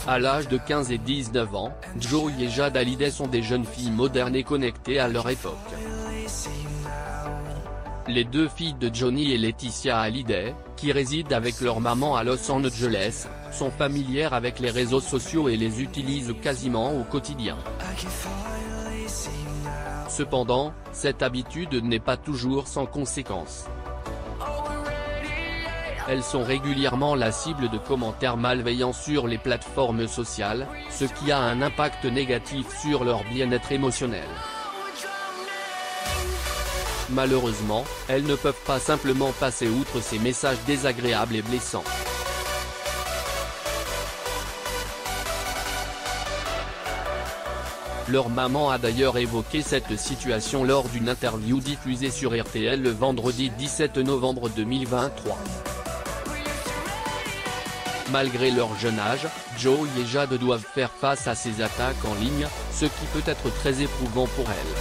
À l'âge de 15 et 19 ans, Joey et Jade Hallyday sont des jeunes filles modernes et connectées à leur époque. Les deux filles de Johnny et Laetitia Hallyday, qui résident avec leur maman à Los Angeles, sont familières avec les réseaux sociaux et les utilisent quasiment au quotidien. Cependant, cette habitude n'est pas toujours sans conséquences. Elles sont régulièrement la cible de commentaires malveillants sur les plateformes sociales, ce qui a un impact négatif sur leur bien-être émotionnel. Malheureusement, elles ne peuvent pas simplement passer outre ces messages désagréables et blessants. Leur maman a d'ailleurs évoqué cette situation lors d'une interview diffusée sur RTL le vendredi 17 novembre 2023. Malgré leur jeune âge, Joey et Jade doivent faire face à ces attaques en ligne, ce qui peut être très éprouvant pour elles.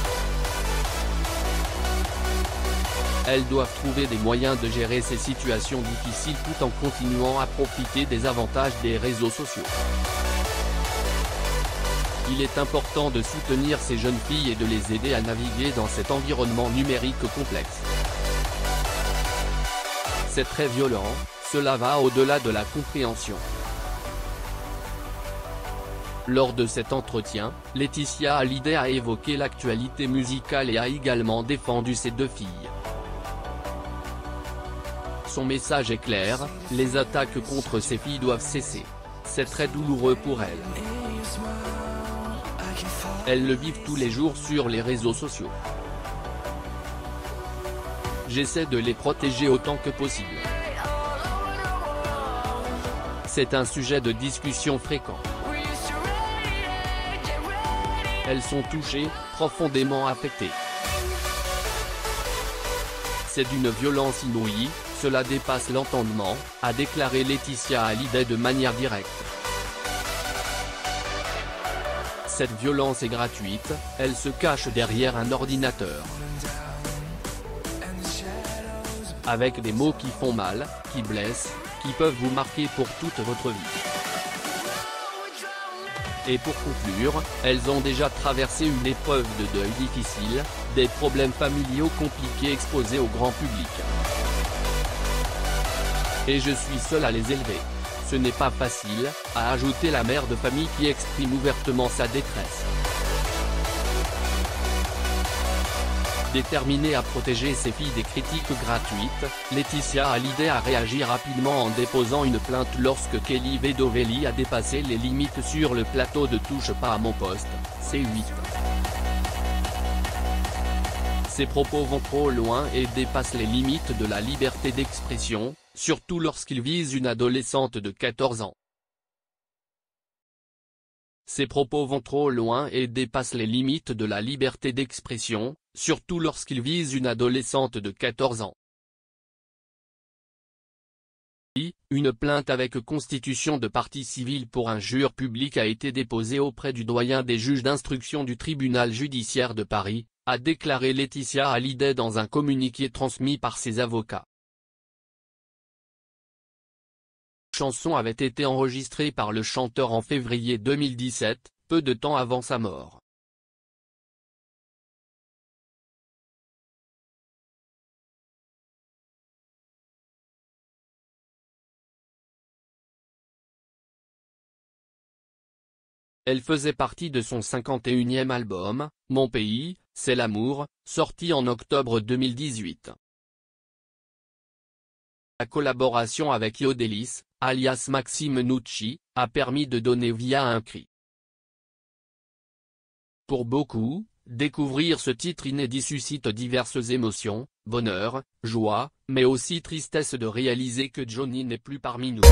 Elles doivent trouver des moyens de gérer ces situations difficiles tout en continuant à profiter des avantages des réseaux sociaux. Il est important de soutenir ces jeunes filles et de les aider à naviguer dans cet environnement numérique complexe. C'est très violent, cela va au-delà de la compréhension. Lors de cet entretien, Laetitia Hallyday a évoqué l'actualité musicale et a également défendu ses deux filles. Son message est clair, les attaques contre ses filles doivent cesser. C'est très douloureux pour elles. Elles le vivent tous les jours sur les réseaux sociaux. J'essaie de les protéger autant que possible. C'est un sujet de discussion fréquent. Elles sont touchées, profondément affectées. C'est d'une violence inouïe, cela dépasse l'entendement, a déclaré Laetitia Hallyday de manière directe. Cette violence est gratuite, elle se cache derrière un ordinateur. Avec des mots qui font mal, qui blessent, qui peuvent vous marquer pour toute votre vie. Et pour conclure, elles ont déjà traversé une épreuve de deuil difficile, des problèmes familiaux compliqués exposés au grand public. Et je suis seule à les élever. Ce n'est pas facile, a ajouté la mère de famille qui exprime ouvertement sa détresse. Déterminée à protéger ses filles des critiques gratuites, Laetitia Hallyday a réagi rapidement en déposant une plainte lorsque Kelly Vedovelli a dépassé les limites sur le plateau de Touche pas à mon poste, C8. Ses propos vont trop loin et dépassent les limites de la liberté d'expression, surtout lorsqu'ils visent une adolescente de 14 ans. Ces propos vont trop loin et dépassent les limites de la liberté d'expression, surtout lorsqu'ils visent une adolescente de 14 ans. Une plainte avec constitution de partie civile pour injure publique a été déposée auprès du doyen des juges d'instruction du tribunal judiciaire de Paris, a déclaré Laetitia Hallyday dans un communiqué transmis par ses avocats. La chanson avait été enregistrée par le chanteur en février 2017, peu de temps avant sa mort. Elle faisait partie de son 51e album, Mon pays, c'est l'amour, sorti en octobre 2018. La collaboration avec Yodelis, alias Maxime Nucci, a permis de donner vie à un cri. Pour beaucoup, découvrir ce titre inédit suscite diverses émotions, bonheur, joie, mais aussi tristesse de réaliser que Johnny n'est plus parmi nous.